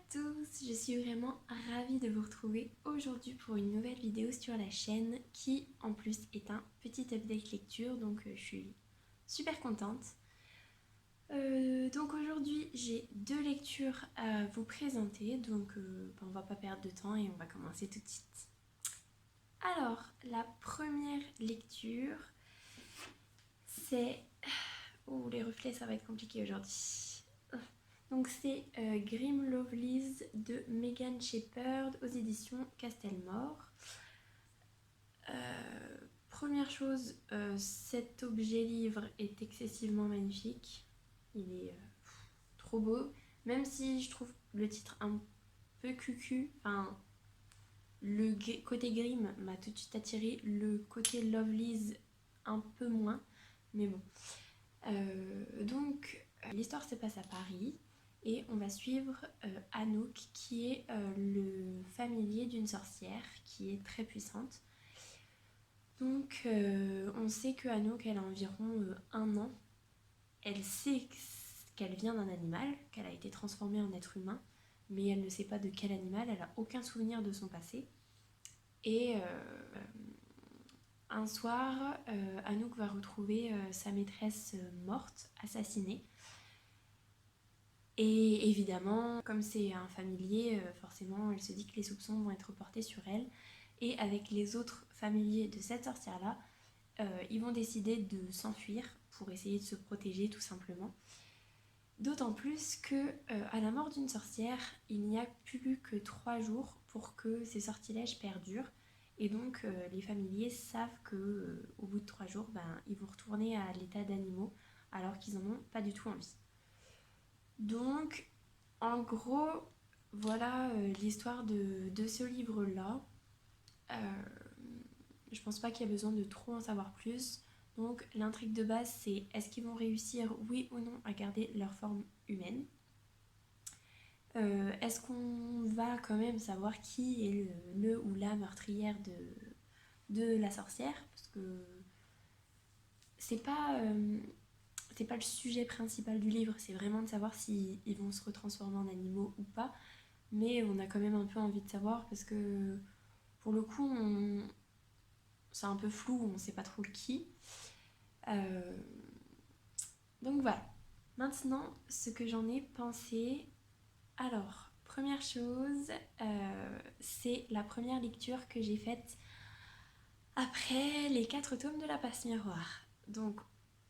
tous, je suis vraiment ravie de vous retrouver aujourd'hui pour une nouvelle vidéo sur la chaîne qui en plus est un petit update lecture, donc je suis super contente. Donc aujourd'hui j'ai deux lectures à vous présenter, donc on va pas perdre de temps et on va commencer tout de suite. Alors la première lecture c'est... Oh les reflets ça va être compliqué aujourd'hui. Donc c'est Grim Lovelies de Megan Shepherd aux éditions Castelmore. Première chose, cet objet livre est excessivement magnifique. Il est trop beau, même si je trouve le titre un peu cucu. Enfin, le côté Grim m'a tout de suite attiré, le côté Lovelies un peu moins, mais bon. Donc l'histoire se passe à Paris. Et on va suivre Anouk qui est le familier d'une sorcière qui est très puissante. Donc on sait que Anouk elle a environ 1 an. Elle sait qu'elle vient d'un animal, qu'elle a été transformée en être humain, mais elle ne sait pas de quel animal, elle n'a aucun souvenir de son passé. Et un soir, Anouk va retrouver sa maîtresse morte, assassinée. Et évidemment, comme c'est un familier, forcément, elle se dit que les soupçons vont être portés sur elle. Et avec les autres familiers de cette sorcière-là, ils vont décider de s'enfuir pour essayer de se protéger tout simplement. D'autant plus que à la mort d'une sorcière, il n'y a plus que 3 jours pour que ces sortilèges perdurent. Et donc les familiers savent que au bout de 3 jours, ils vont retourner à l'état d'animaux alors qu'ils n'en ont pas du tout envie. Donc, en gros, voilà l'histoire de ce livre-là. Je pense pas qu'il y a besoin de trop en savoir plus. Donc, l'intrigue de base, c'est est-ce qu'ils vont réussir, oui ou non, à garder leur forme humaine ? Est-ce qu'on va quand même savoir qui est le ou la meurtrière de la sorcière ? Parce que c'est pas le sujet principal du livre, c'est vraiment de savoir s'ils vont se retransformer en animaux ou pas. Mais on a quand même un peu envie de savoir parce que pour le coup, c'est un peu flou, on sait pas trop qui. Donc voilà. Maintenant, ce que j'en ai pensé. Alors, première chose, c'est la première lecture que j'ai faite après les 4 tomes de la Passe Miroir. Donc,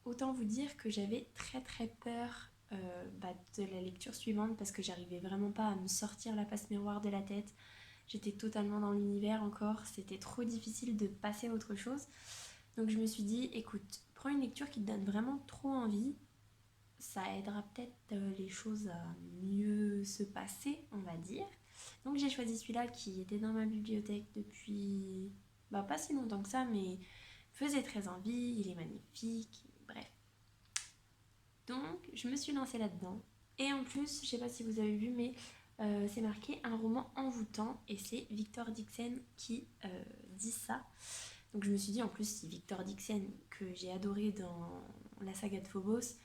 autant vous dire que j'avais très très peur de la lecture suivante parce que j'arrivais vraiment pas à me sortir la Passe Miroir de la tête. J'étais totalement dans l'univers encore, c'était trop difficile de passer à autre chose. Donc je me suis dit, écoute, prends une lecture qui te donne vraiment trop envie. Ça aidera peut-être les choses à mieux se passer, on va dire. Donc j'ai choisi celui-là qui était dans ma bibliothèque depuis pas si longtemps que ça, mais faisait très envie, il est magnifique, bref. Donc je me suis lancée là-dedans. Et en plus, je sais pas si vous avez vu, mais c'est marqué un roman envoûtant et c'est Victor Dixon qui dit ça. Donc je me suis dit, en plus, si Victor Dixon, que j'ai adoré dans la saga de Phobos,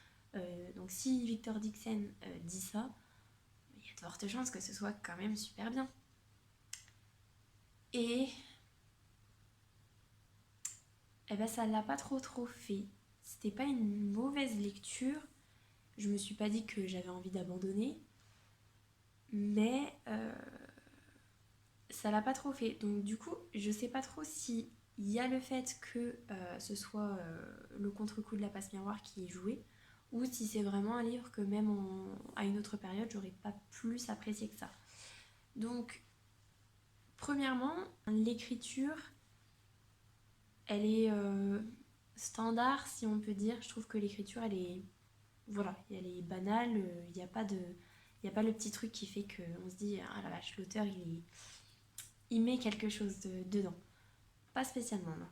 donc si Victor Dixon dit ça, il y a de fortes chances que ce soit quand même super bien. Et ça l'a pas trop fait. C'était pas une mauvaise lecture. Je me suis pas dit que j'avais envie d'abandonner. Mais ça l'a pas trop fait. Donc du coup, je sais pas trop si il y a le fait que ce soit le contre-coup de la Passe Miroir qui est joué, ou si c'est vraiment un livre que même à une autre période, j'aurais pas plus apprécié que ça. Donc, premièrement, l'écriture, elle est standard, si on peut dire. Je trouve que l'écriture, elle est banale. Il n'y a pas le petit truc qui fait qu'on se dit, ah la vache, l'auteur, il met quelque chose dedans. Pas spécialement, non.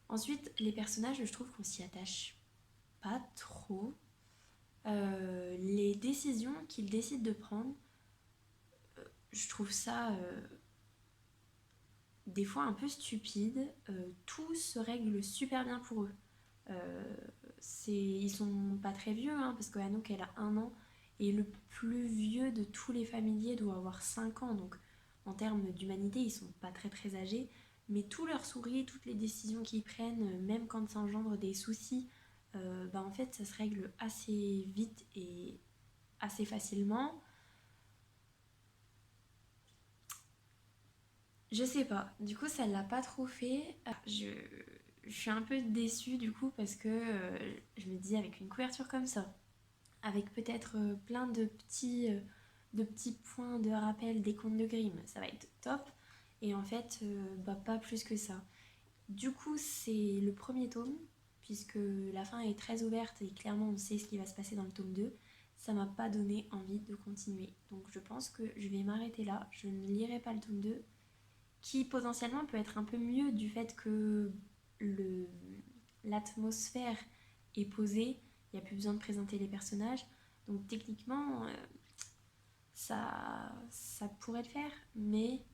Ensuite, les personnages, je trouve qu'on s'y attache pas trop. Les décisions qu'ils décident de prendre, je trouve ça des fois un peu stupide. Tout se règle super bien pour eux. Ils sont pas très vieux, parce que Anouk elle a 1 an Et le plus vieux de tous les familiers doit avoir 5 ans, donc en termes d'humanité, ils sont pas très très âgés, mais tout leur sourit, toutes les décisions qu'ils prennent, même quand ça engendre des soucis, en fait ça se règle assez vite et assez facilement. Je sais pas, du coup ça l'a pas trop fait. Je suis un peu déçue du coup parce que je me dis avec une couverture comme ça, avec peut-être plein de petits points de rappel des contes de Grimm, ça va être top. Et en fait, pas plus que ça. Du coup, c'est le premier tome, puisque la fin est très ouverte et clairement on sait ce qui va se passer dans le tome 2. Ça m'a pas donné envie de continuer. Donc je pense que je vais m'arrêter là. Je ne lirai pas le tome 2, qui potentiellement peut être un peu mieux du fait que le, l'atmosphère est posée, il n'y a plus besoin de présenter les personnages. Donc techniquement, ça pourrait le faire, mais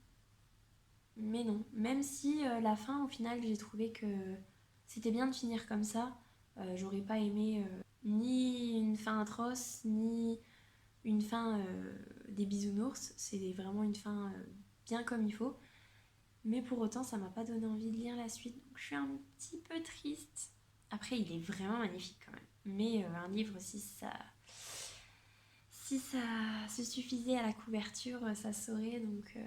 non. Même si la fin, au final, j'ai trouvé que c'était bien de finir comme ça. J'aurais pas aimé ni une fin atroce, ni une fin des bisounours. C'est vraiment une fin bien comme il faut. Mais pour autant, ça m'a pas donné envie de lire la suite. Donc je suis un petit peu triste. Après, il est vraiment magnifique quand même. Mais un livre, si ça se suffisait à la couverture, ça se saurait. Donc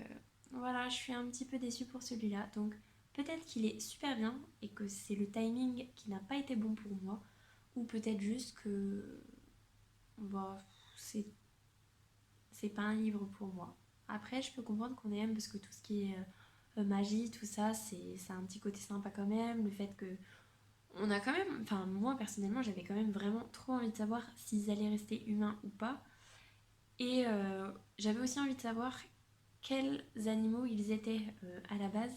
voilà, je suis un petit peu déçue pour celui-là. Donc peut-être qu'il est super bien et que c'est le timing qui n'a pas été bon pour moi. Ou peut-être juste que bah, c'est, c'est pas un livre pour moi. Après, je peux comprendre qu'on aime parce que tout ce qui est magie, tout ça, c'est un petit côté sympa quand même. Le fait que on a quand même, enfin moi personnellement, j'avais quand même vraiment trop envie de savoir s'ils allaient rester humains ou pas. Et j'avais aussi envie de savoir quels animaux ils étaient à la base,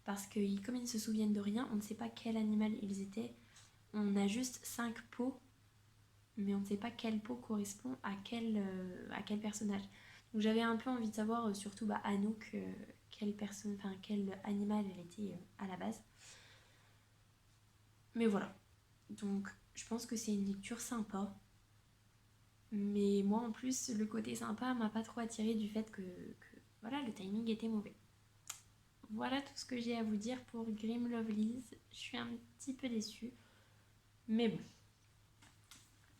parce que comme ils ne se souviennent de rien, on ne sait pas quel animal ils étaient. On a juste 5 peaux, mais on ne sait pas quelle peau correspond à quel personnage. Donc j'avais un peu envie de savoir, surtout Anouk, quel animal elle était à la base. Mais voilà. Donc je pense que c'est une lecture sympa. Mais moi en plus, le côté sympa m'a pas trop attiré du fait que voilà, le timing était mauvais. Voilà tout ce que j'ai à vous dire pour Grim Lovelies. Je suis un petit peu déçue. Mais bon.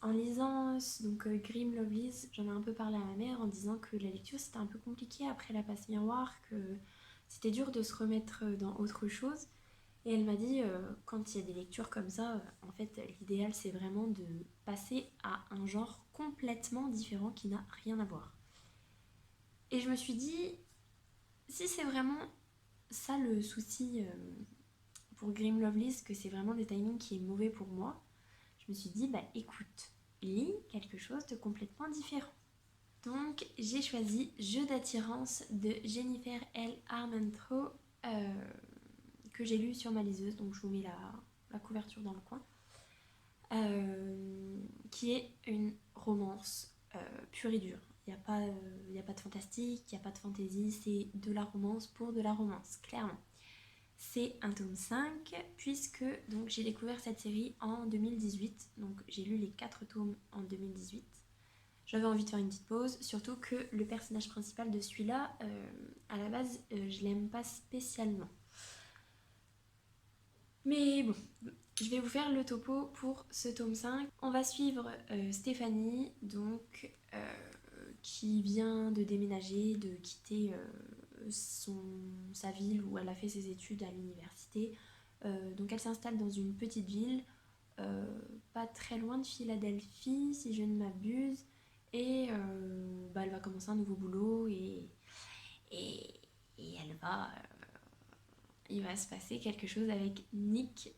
En lisant donc Grim Lovelies, j'en ai un peu parlé à ma mère en disant que la lecture c'était un peu compliqué après la passe miroir, que c'était dur de se remettre dans autre chose. Et elle m'a dit, quand il y a des lectures comme ça, en fait, l'idéal c'est vraiment de passer à un genre complètement différent qui n'a rien à voir. Et je me suis dit, si c'est vraiment ça le souci pour Grim Lovelace, que c'est vraiment le timing qui est mauvais pour moi, je me suis dit, bah écoute, lis quelque chose de complètement différent. Donc j'ai choisi Jeu d'attirance de Jennifer L. Armentrout, que j'ai lu sur ma liseuse, donc je vous mets la couverture dans le coin, qui est une romance pure et dure. Il n'y a, y a pas de fantastique, il n'y a pas de fantaisie, c'est de la romance pour de la romance, clairement. C'est un tome 5, puisque donc, j'ai découvert cette série en 2018, donc j'ai lu les 4 tomes en 2018. J'avais envie de faire une petite pause, surtout que le personnage principal de celui-là, à la base, je l'aime pas spécialement. Mais bon, je vais vous faire le topo pour ce tome 5. On va suivre Stéphanie, donc, qui vient de déménager, de quitter sa ville où elle a fait ses études à l'université. Donc elle s'installe dans une petite ville, pas très loin de Philadelphie, si je ne m'abuse. Et elle va commencer un nouveau boulot et, et il va se passer quelque chose avec Nick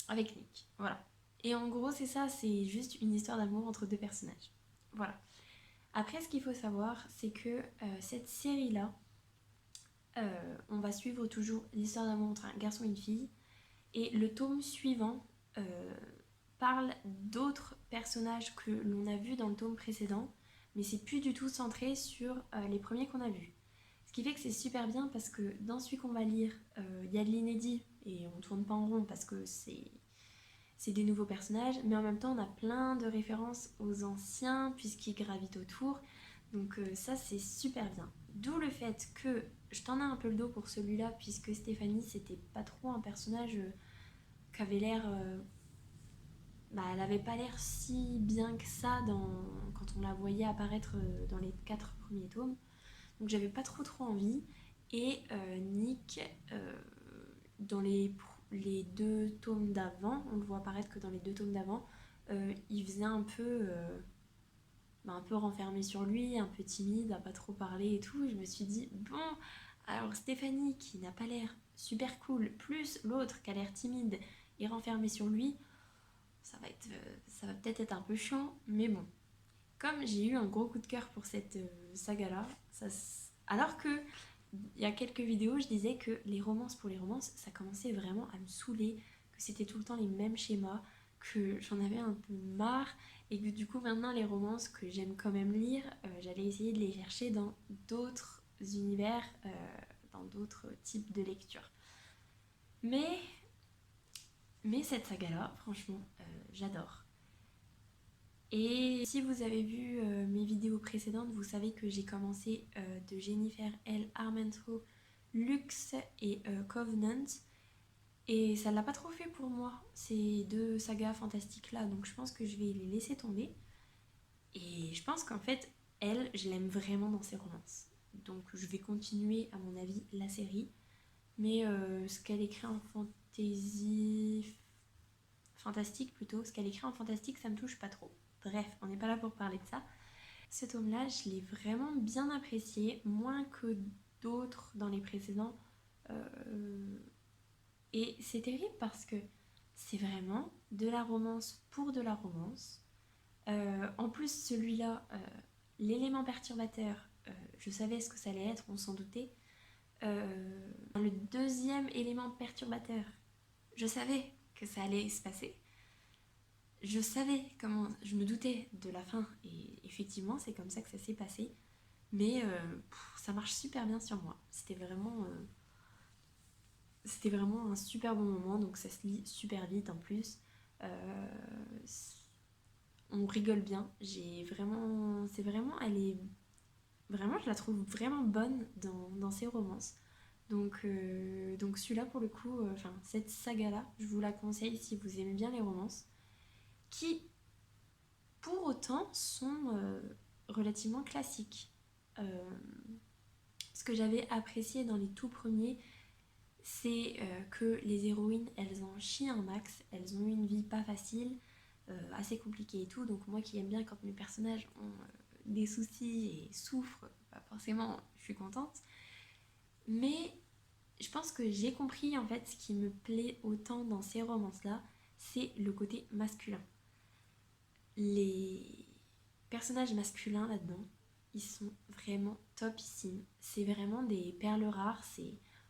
avec Nick, voilà. Et en gros, c'est ça, c'est juste une histoire d'amour entre deux personnages. Voilà. Après, ce qu'il faut savoir, c'est que cette série-là, on va suivre toujours l'histoire d'amour entre un garçon et une fille. Et le tome suivant parle d'autres personnages que l'on a vus dans le tome précédent, mais c'est plus du tout centré sur les premiers qu'on a vus. Ce qui fait que c'est super bien parce que dans celui qu'on va lire, il y a de l'inédit et on tourne pas en rond parce que c'est des nouveaux personnages, mais en même temps on a plein de références aux anciens puisqu'ils gravitent autour. Donc ça c'est super bien. D'où le fait que je t'en ai un peu le dos pour celui-là puisque Stéphanie c'était pas trop un personnage qui avait l'air... elle avait pas l'air si bien que ça quand on la voyait apparaître dans les 4 premiers tomes. Donc j'avais pas trop envie. Et Nick, dans les 2 tomes d'avant, on le voit apparaître que dans les 2 tomes d'avant, il faisait un peu renfermé sur lui, un peu timide, à pas trop parler et tout. Et je me suis dit, bon, alors Stéphanie qui n'a pas l'air super cool, plus l'autre qui a l'air timide et renfermé sur lui, ça va peut-être être un peu chiant, mais bon. Comme j'ai eu un gros coup de cœur pour cette saga-là, alors que il y a quelques vidéos, je disais que les romances pour les romances, ça commençait vraiment à me saouler, que c'était tout le temps les mêmes schémas, que j'en avais un peu marre, et que du coup maintenant les romances que j'aime quand même lire, j'allais essayer de les chercher dans d'autres univers, dans d'autres types de lecture. Mais cette saga-là, franchement, j'adore. Et si vous avez vu mes vidéos précédentes, vous savez que j'ai commencé de Jennifer L. Armentrout, Lux et Covenant. Et ça l'a pas trop fait pour moi, ces 2 sagas fantastiques là, donc je pense que je vais les laisser tomber. Et je pense qu'en fait, elle, je l'aime vraiment dans ses romances. Donc je vais continuer, à mon avis, la série. Mais ce qu'elle écrit en fantastique plutôt, ce qu'elle écrit en fantastique, ça me touche pas trop. Bref, on n'est pas là pour parler de ça. Ce tome-là, je l'ai vraiment bien apprécié, moins que d'autres dans les précédents. Et c'est terrible parce que c'est vraiment de la romance pour de la romance. En plus, celui-là, l'élément perturbateur, je savais ce que ça allait être, on s'en doutait. Le deuxième élément perturbateur, je savais que ça allait se passer. Je savais comment, je me doutais de la fin et effectivement c'est comme ça que ça s'est passé. Mais ça marche super bien sur moi. C'était vraiment un super bon moment, donc ça se lit super vite en plus. Euh, on rigole bien. Vraiment, je la trouve vraiment bonne dans ses romances. Donc celui-là pour le coup, cette saga-là, je vous la conseille si vous aimez bien les romances, qui pour autant sont relativement classiques. Euh, ce que j'avais apprécié dans les tout premiers, c'est que les héroïnes, elles en chient un max, elles ont eu une vie pas facile, assez compliquée et tout, donc moi qui aime bien quand mes personnages ont des soucis et souffrent, bah forcément je suis contente. Mais je pense que j'ai compris en fait ce qui me plaît autant dans ces romances-là, c'est le côté masculin. Les personnages masculins là-dedans, ils sont vraiment topissimes. C'est vraiment des perles rares.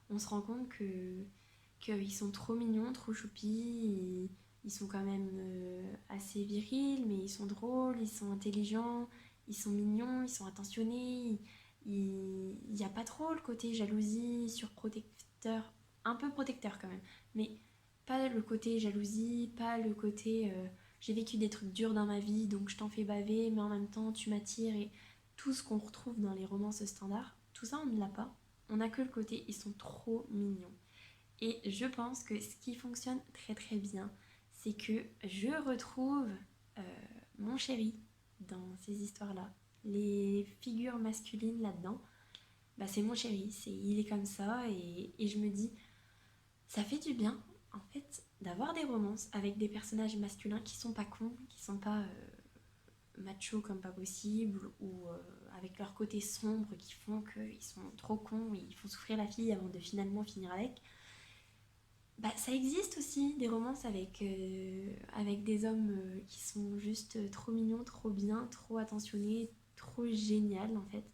On se rend compte qu'ils sont trop mignons, trop choupis. Ils sont quand même assez virils, mais ils sont drôles, ils sont intelligents, ils sont mignons, ils sont attentionnés. Il n'y a pas trop le côté jalousie, surprotecteur, un peu protecteur quand même, mais pas le côté jalousie, pas le côté j'ai vécu des trucs durs dans ma vie, donc je t'en fais baver, mais en même temps tu m'attires et tout ce qu'on retrouve dans les romances standards, tout ça on ne l'a pas. On n'a que le côté ils sont trop mignons. Et je pense que ce qui fonctionne très très bien, c'est que je retrouve euh, mon chéri dans ces histoires-là. Les figures masculines là-dedans, bah c'est mon chéri, il est comme ça et je me dis, ça fait du bien en fait d'avoir des romances avec des personnages masculins qui sont pas cons, qui sont pas machos comme pas possible ou avec leur côté sombre qui font qu'ils sont trop cons et ils font souffrir la fille avant de finalement finir avec. Bah, ça existe aussi des romances avec des hommes qui sont juste trop mignons, trop bien, trop attentionnés, trop génial en fait,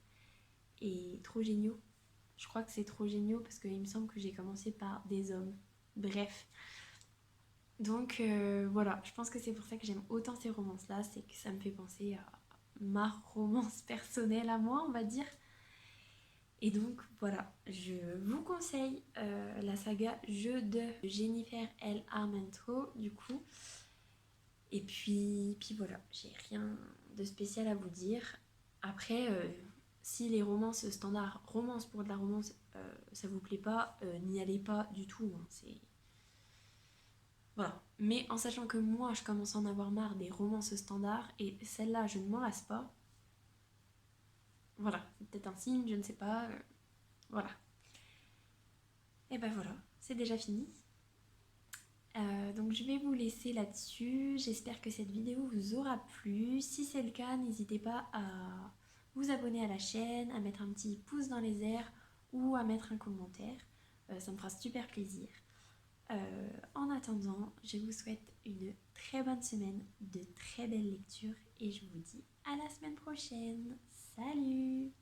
et trop géniaux. Je crois que c'est trop géniaux parce qu'il me semble que j'ai commencé par des hommes. Bref. Donc voilà, je pense que c'est pour ça que j'aime autant ces romances-là, c'est que ça me fait penser à ma romance personnelle à moi, on va dire. Et donc voilà, je vous conseille la saga Jeu de Jennifer L. Armentrout, du coup. Et puis voilà, j'ai rien de spécial à vous dire. Après, si les romances standards, romance pour de la romance, ça vous plaît pas, n'y allez pas du tout, hein, c'est... Voilà. Mais en sachant que moi, je commence à en avoir marre des romances standards, et celle-là, je ne m'en lasse pas. Voilà, c'est peut-être un signe, je ne sais pas. Voilà. Et ben voilà, c'est déjà fini. Donc je vais vous laisser là-dessus. J'espère que cette vidéo vous aura plu. Si c'est le cas, n'hésitez pas à vous abonner à la chaîne, à mettre un petit pouce dans les airs ou à mettre un commentaire. Ça me fera super plaisir. En attendant, je vous souhaite une très bonne semaine, de très belles lectures et je vous dis à la semaine prochaine. Salut!